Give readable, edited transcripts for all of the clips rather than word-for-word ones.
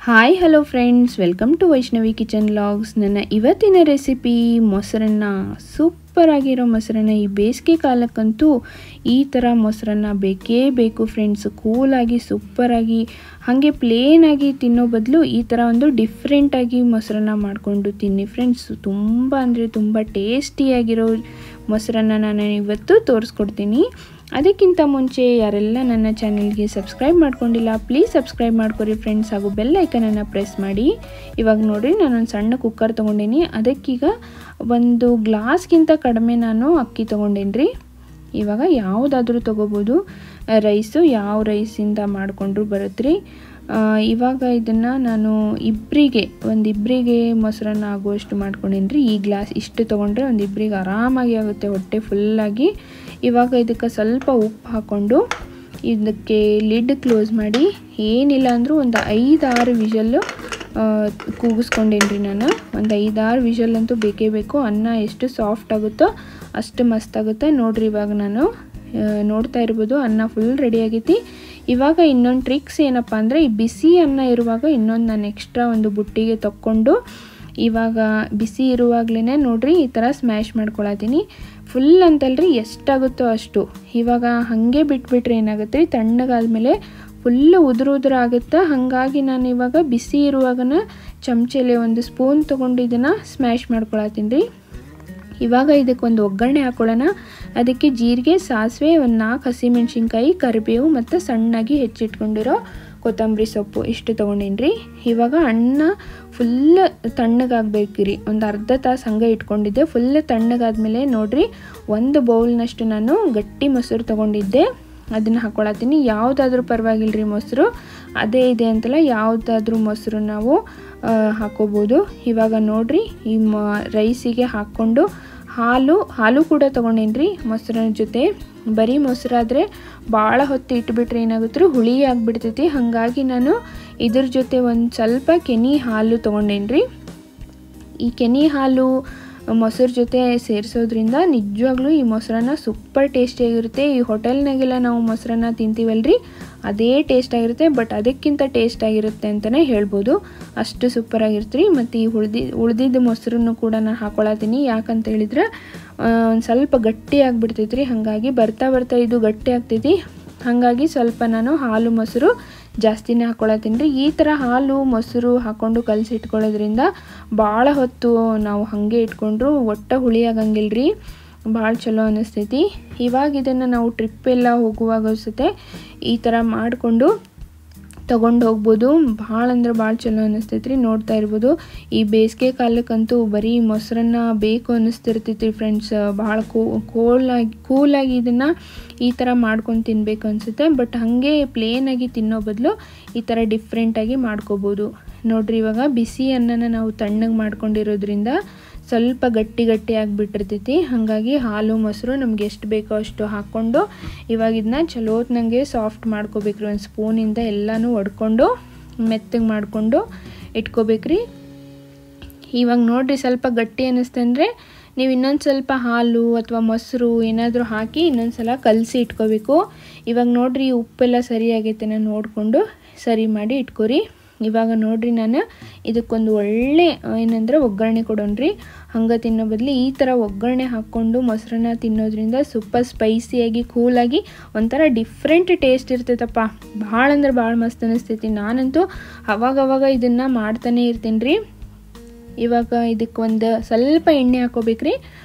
Hi hello friends, welcome to Vaishnavi kitchen vlogs. ನನ್ನ ಇವತ್ತಿನ recipe ಮೊಸರನ್ನ. ಸೂಪರ್ ಆಗಿರೋ ಮೊಸರನ್ನ. ಈ ಬೇಸಿಗೆ ಕಾಲಕ್ಕಂತೂ ಈ ಥರ ಮೊಸರನ್ನ ಬೇಕೇ ಬೇಕು ಫ್ರೆಂಡ್ಸ್. ಕೂಲಾಗಿ ಸೂಪರಾಗಿ ಹಾಗೆ ಪ್ಲೇನಾಗಿ ತಿನ್ನೋ ಬದಲು ಈ ಥರ ಒಂದು ಡಿಫ್ರೆಂಟಾಗಿ ಮೊಸರನ್ನ ಮಾಡಿಕೊಂಡು ತಿನ್ನಿ ಫ್ರೆಂಡ್ಸ್. ತುಂಬ ಅಂದರೆ ತುಂಬ ಟೇಸ್ಟಿಯಾಗಿರೋ ಮೊಸರನ್ನ ನಾನು ಇವತ್ತು ತೋರಿಸ್ಕೊಡ್ತೀನಿ. ಅದಕ್ಕಿಂತ ಮುಂಚೆ ಯಾರೆಲ್ಲ ನನ್ನ ಚಾನೆಲ್ಗೆ ಸಬ್ಸ್ಕ್ರೈಬ್ ಮಾಡ್ಕೊಂಡಿಲ್ಲ ಪ್ಲೀಸ್ ಸಬ್ಸ್ಕ್ರೈಬ್ ಮಾಡ್ಕೊರಿ ಫ್ರೆಂಡ್ಸ್, ಹಾಗೂ ಬೆಲ್ ಐಕನನ್ನು ಪ್ರೆಸ್ ಮಾಡಿ. ಇವಾಗ ನೋಡಿರಿ, ನಾನೊಂದು ಸಣ್ಣ ಕುಕ್ಕರ್ ತೊಗೊಂಡೀನಿ. ಅದಕ್ಕೀಗ ಒಂದು ಗ್ಲಾಸ್ಗಿಂತ ಕಡಿಮೆ ನಾನು ಅಕ್ಕಿ ತೊಗೊಂಡೇನಿ ರೀ. ಇವಾಗ ಯಾವುದಾದ್ರೂ ತೊಗೋಬೋದು, ರೈಸು ಯಾವ ರೈಸಿಂದ ಮಾಡಿಕೊಂಡ್ರು ಬರುತ್ತೆ ರೀ. ಇವಾಗ ಇದನ್ನು ನಾನು ಇಬ್ಬರಿಗೆ ಮೊಸರನ್ನ ಆಗುವಷ್ಟು ಮಾಡ್ಕೊಂಡೇನಿ ರೀ. ಈ ಗ್ಲಾಸ್ ಇಷ್ಟು ತೊಗೊಂಡ್ರೆ ಒಂದು ಇಬ್ಬರಿಗೆ ಆರಾಮಾಗಿ ಆಗುತ್ತೆ, ಹೊಟ್ಟೆ ಫುಲ್ಲಾಗಿ. ಇವಾಗ ಇದಕ್ಕೆ ಸ್ವಲ್ಪ ಉಪ್ಪು ಹಾಕ್ಕೊಂಡು ಇದಕ್ಕೆ ಲಿಡ್ ಕ್ಲೋಸ್ ಮಾಡಿ ಏನಿಲ್ಲ ಅಂದರೂ ಒಂದು 5-6 ವಿಷಲ್ಲು ಕೂಗಿಸ್ಕೊಂಡೇನಿ ರೀ ನಾನು. ಒಂದು 5-6 ವಿಷಲ್ ಅಂತೂ ಬೇಕೇ ಬೇಕು. ಅನ್ನ ಎಷ್ಟು ಸಾಫ್ಟ್ ಆಗುತ್ತೋ ಅಷ್ಟು ಮಸ್ತಾಗುತ್ತೆ ನೋಡಿರಿ. ಇವಾಗ ನಾನು ನೋಡ್ತಾ ಇರ್ಬೋದು, ಅನ್ನ ಫುಲ್ ರೆಡಿ ಆಗೈತಿ. ಇವಾಗ ಇನ್ನೊಂದು ಟ್ರಿಕ್ಸ್ ಏನಪ್ಪ ಅಂದರೆ, ಈ ಬಿಸಿ ಅನ್ನ ಇರುವಾಗ ಇನ್ನೊಂದು ನಾನು ಎಕ್ಸ್ಟ್ರಾ ಒಂದು ಬುಟ್ಟಿಗೆ ತಕ್ಕೊಂಡು ಇವಾಗ ಬಿಸಿ ಇರುವಾಗಲೇ ನೋಡಿರಿ ಈ ಥರ ಸ್ಮ್ಯಾಶ್ ಮಾಡ್ಕೊಳತ್ತೀನಿ. ಫುಲ್ ಅಂತಲ್ರಿ, ಎಷ್ಟಾಗುತ್ತೋ ಅಷ್ಟು. ಇವಾಗ ಹಾಗೆ ಬಿಟ್ಬಿಟ್ರೆ ಏನಾಗುತ್ತೆ ರೀ, ತಣ್ಣಗಾದ್ಮೇಲೆ ಫುಲ್ಲು ಉದುರು ಆಗುತ್ತೆ. ಹಾಗಾಗಿ ನಾನು ಇವಾಗ ಬಿಸಿ ಇರುವಾಗನ ಚಮಚೆಲೆ ಒಂದು ಸ್ಪೂನ್ ತೊಗೊಂಡು ಇದನ್ನು ಸ್ಮ್ಯಾಶ್ ಮಾಡ್ಕೊಳತ್ತೀನಿ ರೀ. ಇವಾಗ ಇದಕ್ಕೆ ಒಂದು ಒಗ್ಗರಣೆ ಹಾಕೊಳ್ಳೋಣ. ಅದಕ್ಕೆ ಜೀರಿಗೆ, ಸಾಸಿವೆ, ಒಂದು 4 ಹಸಿಮೆಣ್ಸಿನ್ಕಾಯಿ, ಕರಿಬೇವು ಮತ್ತು ಸಣ್ಣಾಗಿ ಹೆಚ್ಚಿಟ್ಕೊಂಡಿರೋ ಕೊತ್ತಂಬರಿ ಸೊಪ್ಪು ಇಷ್ಟು ತೊಗೊಂಡೀನಿ ರೀ. ಇವಾಗ ಅನ್ನ ಫುಲ್ ತಣ್ಣಗಾಗಬೇಕು ರೀ. ಒಂದು ಅರ್ಧ ತಾಸು ಹಂಗೆ ಇಟ್ಕೊಂಡಿದ್ದೆ. ಫುಲ್ ತಣ್ಣಗಾದ್ಮೇಲೆ ನೋಡಿರಿ, ಒಂದು ಬೌಲ್ನಷ್ಟು ನಾನು ಗಟ್ಟಿ ಮೊಸರು ತೊಗೊಂಡಿದ್ದೆ, ಅದನ್ನು ಹಾಕ್ಕೊಳತ್ತೀನಿ. ಯಾವುದಾದ್ರೂ ಪರವಾಗಿಲ್ಲ ರೀ, ಮೊಸರು ಅದೇ ಇದೆ ಅಂತಲ್ಲ, ಯಾವುದಾದ್ರೂ ಮೊಸರು ನಾವು ಹಾಕೋಬೋದು. ಇವಾಗ ನೋಡಿರಿ, ಈ ರೈಸಿಗೆ ಹಾಕ್ಕೊಂಡು ಹಾಲು ಕೂಡ ತೊಗೊಂಡೇನಿ ರೀ ಮೊಸರಿನ ಜೊತೆ. ಬರೀ ಮೊಸರಾದರೆ ಭಾಳ ಹೊತ್ತು ಇಟ್ಬಿಟ್ರೆ ಏನಾಗುತ್ತೆ, ಹುಳಿ ಆಗಿಬಿಡ್ತೈತಿ. ಹಾಗಾಗಿ ನಾನು ಇದ್ರ ಜೊತೆ ಒಂದು ಸ್ವಲ್ಪ ಕೆನೆ ಹಾಲು ತೊಗೊಂಡೇನಿ ರೀ. ಈ ಕೆನೆ ಹಾಲು ಮೊಸರು ಜೊತೆ ಸೇರಿಸೋದ್ರಿಂದ ನಿಜವಾಗ್ಲೂ ಈ ಮೊಸರನ್ನ ಸೂಪರ್ ಟೇಸ್ಟಿಯಾಗಿರುತ್ತೆ. ಈ ಹೋಟೆಲ್ನಾಗೆಲ್ಲ ನಾವು ಮೊಸರನ್ನ ತಿಂತೀವಲ್ರಿ, ಅದೇ ಟೇಸ್ಟ್ ಆಗಿರುತ್ತೆ, ಬಟ್ ಅದಕ್ಕಿಂತ ಟೇಸ್ಟ್ ಆಗಿರುತ್ತೆ ಅಂತಲೇ ಹೇಳ್ಬೋದು. ಅಷ್ಟು ಸೂಪರಾಗಿರುತ್ತೆ ರೀ. ಮತ್ತು ಈ ಉಳ್ದಿದ್ದ ಮೊಸರನ್ನು ಕೂಡ ನಾನು ಹಾಕ್ಕೊಳತ್ತೀನಿ. ಯಾಕಂತ ಹೇಳಿದ್ರೆ ಒಂದು ಸ್ವಲ್ಪ ಗಟ್ಟಿ ಆಗಿಬಿಡ್ತೈತೆ ರೀ. ಹಾಗಾಗಿ ಬರ್ತಾ ಇದು ಗಟ್ಟಿ ಆಗ್ತೈತಿ. ಹಾಗಾಗಿ ಸ್ವಲ್ಪ ನಾನು ಹಾಲು ಮೊಸರು ಜಾಸ್ತಿನೇ ಹಾಕ್ಕೊಳತ್ತೀನಿ ರೀ. ಈ ಥರ ಹಾಲು ಮೊಸರು ಹಾಕ್ಕೊಂಡು ಕಲಸಿಟ್ಕೊಳ್ಳೋದ್ರಿಂದ ಭಾಳ ಹೊತ್ತು ನಾವು ಹಾಗೆ ಇಟ್ಕೊಂಡ್ರು ಒಟ್ಟು ಹುಳಿ ಆಗಂಗಿಲ್ಲ ರೀ, ಭಾಳ ಚಲೋ ಅನ್ನಿಸ್ತೈತಿ. ಇವಾಗ ಇದನ್ನು ನಾವು ಟ್ರಿಪ್ಪೆಲ್ಲ ಹೋಗುವಾಗ ಅನಿಸುತ್ತೆ ಈ ಥರ ಮಾಡಿಕೊಂಡು ತೊಗೊಂಡು ಹೋಗ್ಬೋದು. ಭಾಳ ಅಂದ್ರೆ ಭಾಳ ಚಲೋ ಅನ್ನಿಸ್ತೈತಿ ರೀ. ನೋಡ್ತಾ ಇರ್ಬೋದು, ಈ ಬೇಸಿಗೆ ಕಾಲಕ್ಕಂತೂ ಬರೀ ಮೊಸರನ್ನ ಬೇಕು ಅನ್ನಿಸ್ತಿರ್ತೈತಿ ಫ್ರೆಂಡ್ಸ್. ಭಾಳ ಕೂಲಾಗಿ ಇದನ್ನು ಈ ಥರ ಮಾಡ್ಕೊಂಡು ತಿನ್ನಬೇಕು ಅನಿಸುತ್ತೆ. ಬಟ್ ಹಾಗೆ ಪ್ಲೇನಾಗಿ ತಿನ್ನೋ ಬದಲು ಈ ಥರ ಡಿಫ್ರೆಂಟಾಗಿ ಮಾಡ್ಕೋಬೋದು ನೋಡಿರಿ. ಇವಾಗ ಬಿಸಿ ಅನ್ನನ ನಾವು ತಣ್ಣಗೆ ಮಾಡ್ಕೊಂಡಿರೋದ್ರಿಂದ ಸ್ವಲ್ಪ ಗಟ್ಟಿ ಆಗಿಬಿಟ್ಟಿರ್ತೈತಿ. ಹಾಗಾಗಿ ಹಾಲು ಮೊಸರು ನಮ್ಗೆ ಎಷ್ಟು ಬೇಕೋ ಅಷ್ಟು ಹಾಕ್ಕೊಂಡು ಇವಾಗ ಇದನ್ನ ಚಲೋ ನನಗೆ ಸಾಫ್ಟ್ ಮಾಡ್ಕೋಬೇಕ್ರಿ. ಒಂದು ಸ್ಪೂನಿಂದ ಎಲ್ಲನೂ ಒಡ್ಕೊಂಡು ಮೆತ್ತಗೆ ಮಾಡಿಕೊಂಡು ಇಟ್ಕೋಬೇಕ್ರಿ. ಇವಾಗ ನೋಡಿರಿ, ಸ್ವಲ್ಪ ಗಟ್ಟಿ ಅನ್ನಿಸ್ತಂದರೆ ನೀವು ಇನ್ನೊಂದು ಸ್ವಲ್ಪ ಹಾಲು ಅಥವಾ ಮೊಸರು ಏನಾದರೂ ಹಾಕಿ ಇನ್ನೊಂದು ಸಲ ಕಲಸಿ ಇಟ್ಕೋಬೇಕು. ಇವಾಗ ನೋಡಿರಿ, ಉಪ್ಪೆಲ್ಲ ಸರಿಯಾಗೈತೆ ನಾನು ನೋಡಿಕೊಂಡು ಸರಿ ಮಾಡಿ ಇಟ್ಕೋರಿ. ಇವಾಗ ನೋಡಿರಿ, ನಾನು ಇದಕ್ಕೊಂದು ಒಳ್ಳೆ ಏನಂದ್ರೆ ಒಗ್ಗರಣೆ ಕೊಡೋಣ್ರಿ. ಹಂಗೆ ತಿನ್ನೋ ಬದಲು ಈ ಥರ ಒಗ್ಗರಣೆ ಹಾಕ್ಕೊಂಡು ಮೊಸರನ್ನ ತಿನ್ನೋದ್ರಿಂದ ಸೂಪರ್ ಸ್ಪೈಸಿಯಾಗಿ ಕೂಲಾಗಿ ಒಂಥರ ಡಿಫ್ರೆಂಟ್ ಟೇಸ್ಟ್ ಇರ್ತೈತಪ್ಪ. ಭಾಳ ಅಂದ್ರೆ ಭಾಳ ಮಸ್ತ್ ಅನ್ನಿಸ್ತೈತಿ. ನಾನಂತೂ ಅವಾಗವಾಗ ಇದನ್ನು ಮಾಡ್ತಾನೆ ಇರ್ತೀನಿ ರೀ. ಇವಾಗ ಇದಕ್ಕೆ ಒಂದು ಸ್ವಲ್ಪ ಎಣ್ಣೆ ಹಾಕೋಬೇಕ್ರಿ,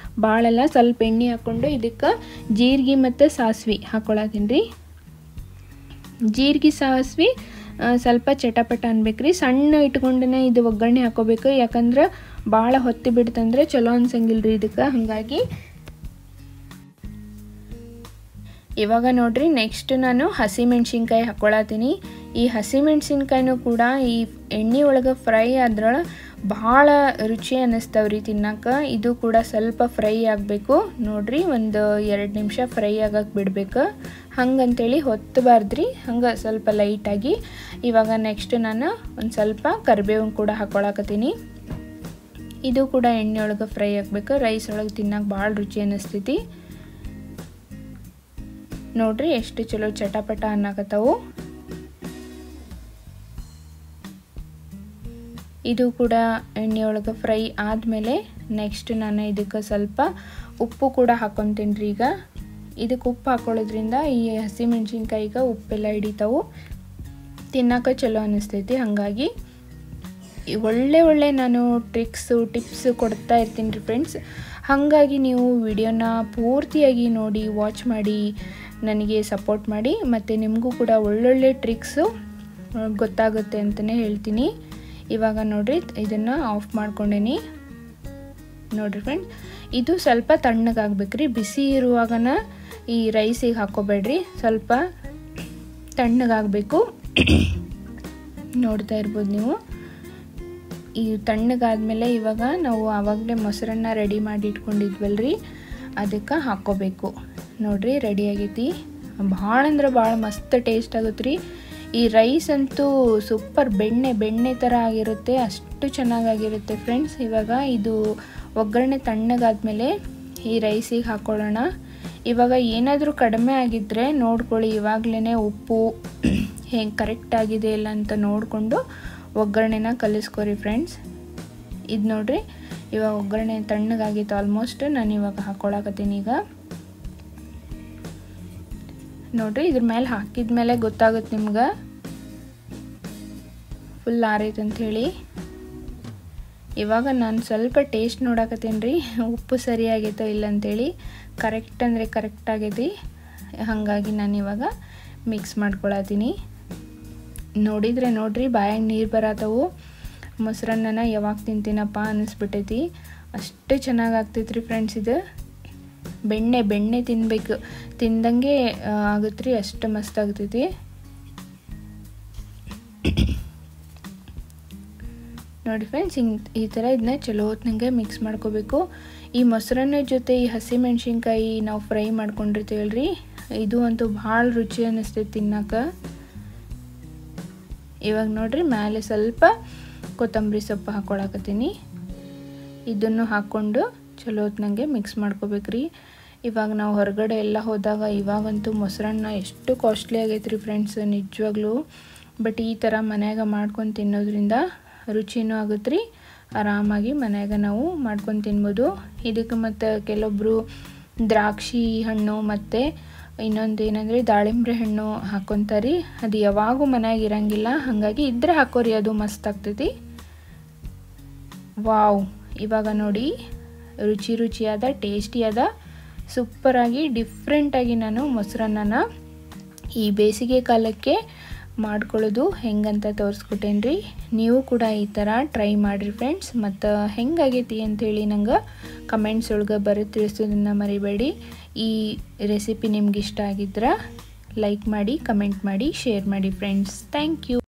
ಭಾಳೆಲ್ಲ ಸ್ವಲ್ಪ ಎಣ್ಣೆ ಹಾಕ್ಕೊಂಡು ಇದಕ್ಕೆ ಜೀರಿಗೆ ಮತ್ತು ಸಾಸಿವೆ ಹಾಕ್ಕೊಳತ್ತೀನಿ ರೀ. ಜೀರಿಗೆ ಸಾಸಿವೆ ಸ್ವಲ್ಪ ಚಟಪಟ ಅನ್ಬೇಕ್ರಿ. ಸಣ್ಣ ಇಟ್ಕೊಂಡೇ ಇದು ಒಗ್ಗರಣೆ ಹಾಕೋಬೇಕು, ಯಾಕಂದ್ರೆ ಭಾಳ ಹೊತ್ತಿ ಬಿಡ್ತಂದ್ರೆ ಚಲೋ ಅನ್ಸಂಗಿಲ್ಲ ರೀ ಇದಕ್ಕೆ. ಹಾಗಾಗಿ ಇವಾಗ ನೋಡ್ರಿ, ನೆಕ್ಸ್ಟ್ ನಾನು ಹಸಿಮೆಣ್ಸಿನ್ಕಾಯಿ ಹಾಕ್ಕೊಳತ್ತೀನಿ. ಈ ಹಸಿಮೆಣ್ಸಿನ್ಕಾಯಿನೂ ಕೂಡ ಈ ಎಣ್ಣೆ ಒಳಗೆ ಫ್ರೈ ಆದ್ರೊಳಗೆ ಭಾಳ ರುಚಿ ಅನ್ನಿಸ್ತಾವ್ರಿ ತಿನ್ನಕ್ಕೆ. ಇದು ಕೂಡ ಸ್ವಲ್ಪ ಫ್ರೈ ಆಗಬೇಕು ನೋಡ್ರಿ, ಒಂದು 2 ನಿಮಿಷ ಫ್ರೈ ಆಗಕ್ಕೆ ಬಿಡ್ಬೇಕು. ಹಂಗಂತೇಳಿ ಹೊತ್ತಬಾರ್ದ್ರಿ, ಹಂಗೆ ಸ್ವಲ್ಪ ಲೈಟಾಗಿ. ಇವಾಗ ನೆಕ್ಸ್ಟ್ ನಾನು ಒಂದು ಸ್ವಲ್ಪ ಕರಿಬೇವು ಕೂಡ ಹಾಕ್ಕೊಳಕತ್ತೀನಿ. ಇದು ಕೂಡ ಎಣ್ಣೆ ಒಳಗೆ ಫ್ರೈ ಆಗಬೇಕು. ರೈಸ್ ಒಳಗೆ ತಿನ್ನಕ್ಕೆ ಭಾಳ ರುಚಿ ಅನ್ನಿಸ್ತೈತಿ ನೋಡ್ರಿ, ಎಷ್ಟು ಚಲೋ ಚಟಪಟ ಅನ್ನಕತ್ತಾವು. ಇದು ಕೂಡ ಎಣ್ಣೆಯೊಳಗೆ ಫ್ರೈ ಆದಮೇಲೆ ನೆಕ್ಸ್ಟ್ ನಾನು ಇದಕ್ಕೆ ಸ್ವಲ್ಪ ಉಪ್ಪು ಕೂಡ ಹಾಕ್ಕೊತೀನಿ ರೀ. ಈಗ ಇದಕ್ಕೆ ಉಪ್ಪು ಹಾಕೊಳ್ಳೋದ್ರಿಂದ ಈ ಹಸಿಮೆಣ್ಸಿನ್ಕಾಯಿಗೆ ಉಪ್ಪೆಲ್ಲ ಹಿಡಿತಾವು, ತಿನ್ನೋಕೆ ಚಲೋ ಅನ್ನಿಸ್ತೈತಿ. ಹಾಗಾಗಿ ಒಳ್ಳೆ ನಾನು ಟಿಪ್ಸ್ ಕೊಡ್ತಾ ಇರ್ತೀನಿ ರೀ ಫ್ರೆಂಡ್ಸ್. ಹಾಗಾಗಿ ನೀವು ವಿಡಿಯೋನ ಪೂರ್ತಿಯಾಗಿ ನೋಡಿ ವಾಚ್ ಮಾಡಿ ನನಗೆ ಸಪೋರ್ಟ್ ಮಾಡಿ, ಮತ್ತು ನಿಮಗೂ ಕೂಡ ಒಳ್ಳೊಳ್ಳೆ ಟ್ರಿಕ್ಸು ಗೊತ್ತಾಗುತ್ತೆ ಅಂತಲೇ ಹೇಳ್ತೀನಿ. ಇವಾಗ ನೋಡಿರಿ ಇದನ್ನು ಆಫ್ ಮಾಡ್ಕೊಂಡೇನಿ. ನೋಡಿರಿ ಫ್ರೆಂಡ್ಸ್, ಇದು ಸ್ವಲ್ಪ ತಣ್ಣಗಾಗಬೇಕ್ರಿ. ಬಿಸಿ ಇರುವಾಗನ ಈ ರೈಸಿಗೆ ಹಾಕ್ಕೋಬೇಡ್ರಿ, ಸ್ವಲ್ಪ ತಣ್ಣಗಾಗಬೇಕು. ನೋಡ್ತಾ ಇರ್ಬೋದು ನೀವು. ಈ ತಣ್ಣಗಾದ್ಮೇಲೆ ಇವಾಗ ನಾವು ಆವಾಗಲೇ ಮೊಸರನ್ನ ರೆಡಿ ಮಾಡಿ ಇಟ್ಕೊಂಡಿದ್ವಲ್ರಿ, ಅದಕ್ಕೆ ಹಾಕ್ಕೋಬೇಕು. ನೋಡಿರಿ ರೆಡಿ ಆಗೈತಿ. ಭಾಳ ಅಂದ್ರೆ ಭಾಳ ಮಸ್ತ್ ಟೇಸ್ಟ್ ಆಗುತ್ತೆ ರೀ. ಈ ರೈಸ್ ಅಂತೂ ಸೂಪರ್ ಬೆಣ್ಣೆ ಥರ ಆಗಿರುತ್ತೆ, ಅಷ್ಟು ಚೆನ್ನಾಗಾಗಿರುತ್ತೆ ಫ್ರೆಂಡ್ಸ್. ಇವಾಗ ಇದು ಒಗ್ಗರಣೆ ತಣ್ಣಗಾದ್ಮೇಲೆ ಈ ರೈಸಿಗೆ ಹಾಕ್ಕೊಳ್ಳೋಣ. ಇವಾಗ ಏನಾದರೂ ಕಡಿಮೆ ಆಗಿದ್ದರೆ ನೋಡ್ಕೊಳ್ಳಿ, ಇವಾಗಲೇ ಉಪ್ಪು ಹೇಗೆ ಕರೆಕ್ಟ್ ಆಗಿದೆ ಇಲ್ಲ ಅಂತ ನೋಡಿಕೊಂಡು ಒಗ್ಗರಣೆನ ಕಲಿಸ್ಕೊರಿ ಫ್ರೆಂಡ್ಸ್. ಇದು ನೋಡಿರಿ ಇವಾಗ ಒಗ್ಗರಣೆ ತಣ್ಣಗಾಗಿತ್ತು ಆಲ್ಮೋಸ್ಟ್. ನಾನು ಇವಾಗ ಹಾಕ್ಕೊಳಕತ್ತೀನಿ. ಈಗ ನೋಡಿರಿ ಇದ್ರ ಮೇಲೆ ಹಾಕಿದ ಮೇಲೆ ಗೊತ್ತಾಗುತ್ತೆ ನಿಮ್ಗೆ ಫುಲ್ ಆರೈತೆ ಅಂಥೇಳಿ. ಇವಾಗ ನಾನು ಸ್ವಲ್ಪ ಟೇಸ್ಟ್ ನೋಡಕತ್ತೀನಿ ರೀ, ಉಪ್ಪು ಸರಿಯಾಗೈತೋ ಇಲ್ಲ ಅಂಥೇಳಿ. ಕರೆಕ್ಟ್ ಅಂದರೆ ಕರೆಕ್ಟ್ ಆಗೈತಿ. ಹಾಗಾಗಿ ನಾನು ಇವಾಗ ಮಿಕ್ಸ್ ಮಾಡ್ಕೊಳತ್ತೀನಿ. ನೋಡಿರಿ ಬಾಯಾಗ ನೀರು ಬರತ್ತವು. ಮೊಸರನ್ನ ಯಾವಾಗ ತಿಂತೀನಪ್ಪ ಅನ್ನಿಸ್ಬಿಟ್ಟೈತಿ, ಅಷ್ಟು ಚೆನ್ನಾಗಾಗ್ತೈತೆ ರೀ ಫ್ರೆಂಡ್ಸ್. ಇದು ಬೆಣ್ಣೆ ತಿನ್ನಬೇಕು, ತಿಂದಂಗೆ ಆಗುತ್ತೆ ರೀ, ಅಷ್ಟು ಮಸ್ತ್ ಆಗ್ತೈತಿ. ನೋಡಿ ಫ್ರೆಂಡ್ಸ್, ಈ ಥರ ಇದನ್ನ ಚಲೋ ಹೊತ್ನಂಗೆ ಮಿಕ್ಸ್ ಮಾಡ್ಕೋಬೇಕು. ಈ ಮೊಸರನ್ನ ಜೊತೆ ಈ ಹಸಿಮೆಣ್ಸಿನ್ಕಾಯಿ ನಾವು ಫ್ರೈ ಮಾಡ್ಕೊಂಡಿರ್ತೀವಲ್ರಿ, ಇದು ಅಂತೂ ಭಾಳ ರುಚಿ ಅನ್ನಿಸ್ತೈತಿ ತಿನ್ನಕ್ಕೆ. ಇವಾಗ ನೋಡಿರಿ ಮೇಲೆ ಸ್ವಲ್ಪ ಕೊತ್ತಂಬರಿ ಸೊಪ್ಪು ಹಾಕ್ಕೊಳಕತ್ತೀನಿ. ಇದನ್ನು ಹಾಕ್ಕೊಂಡು ಚಲೋ ಹೊತ್ನಂಗೆ ಮಿಕ್ಸ್ ಮಾಡ್ಕೋಬೇಕ್ರಿ. ಇವಾಗ ನಾವು ಹೊರಗಡೆ ಎಲ್ಲ ಹೋದಾಗ ಇವಾಗಂತೂ ಮೊಸರನ್ನ ಎಷ್ಟು ಕಾಸ್ಟ್ಲಿ ಆಗೈತೆ ರೀ ಫ್ರೆಂಡ್ಸ್, ನಿಜವಾಗ್ಲೂ. ಬಟ್ ಈ ಥರ ಮನ್ಯಾಗ ಮಾಡ್ಕೊಂಡು ತಿನ್ನೋದ್ರಿಂದ ರುಚಿನೂ ಆಗುತ್ತೆ ರೀ. ಆರಾಮಾಗಿ ಮನ್ಯಾಗ ನಾವು ಮಾಡ್ಕೊಂಡು ತಿನ್ಬೋದು. ಇದಕ್ಕೆ ಮತ್ತು ಕೆಲವೊಬ್ಬರು ದ್ರಾಕ್ಷಿ ಹಣ್ಣು ಮತ್ತು ಇನ್ನೊಂದು ಏನಂದರೆ ದಾಳಿಂಬ್ರೆ ಹಣ್ಣು ಹಾಕ್ಕೊತಾರೆ. ಅದು ಯಾವಾಗೂ ಮನ್ಯಾಗ ಇರಂಗಿಲ್ಲ, ಹಾಗಾಗಿ ಇದ್ರೆ ಹಾಕೋರಿ, ಅದು ಮಸ್ತ್ ಆಗ್ತೈತಿ. ವಾವ್, ಇವಾಗ ನೋಡಿ ರುಚಿಯಾದ ಟೇಸ್ಟಿಯಾದ ಸೂಪರಾಗಿ ಡಿಫ್ರೆಂಟಾಗಿ ನಾನು ಮೊಸರನ್ನ ಈ ಬೇಸಿಗೆ ಕಾಲಕ್ಕೆ ಮಾಡ್ಕೊಳ್ಳೋದು ಹೆಂಗಂತ ತೋರಿಸ್ಕೊಟ್ಟೇನಿ ರೀ. ನೀವು ಕೂಡ ಈ ಥರ ಟ್ರೈ ಮಾಡಿರಿ ಫ್ರೆಂಡ್ಸ್. ಮತ್ತು ಹೆಂಗಾಗೈತಿ ಅಂಥೇಳಿ ನಂಗೆ ಕಮೆಂಟ್ಸ್ ಒಳಗೆ ಬರೋದು ತಿಳಿಸೋದನ್ನು ಮರಿಬೇಡಿ. ಈ ರೆಸಿಪಿ ನಿಮ್ಗೆ ಇಷ್ಟ ಆಗಿದ್ರೆ ಲೈಕ್ ಮಾಡಿ, ಕಮೆಂಟ್ ಮಾಡಿ, ಶೇರ್ ಮಾಡಿ ಫ್ರೆಂಡ್ಸ್. Thank you.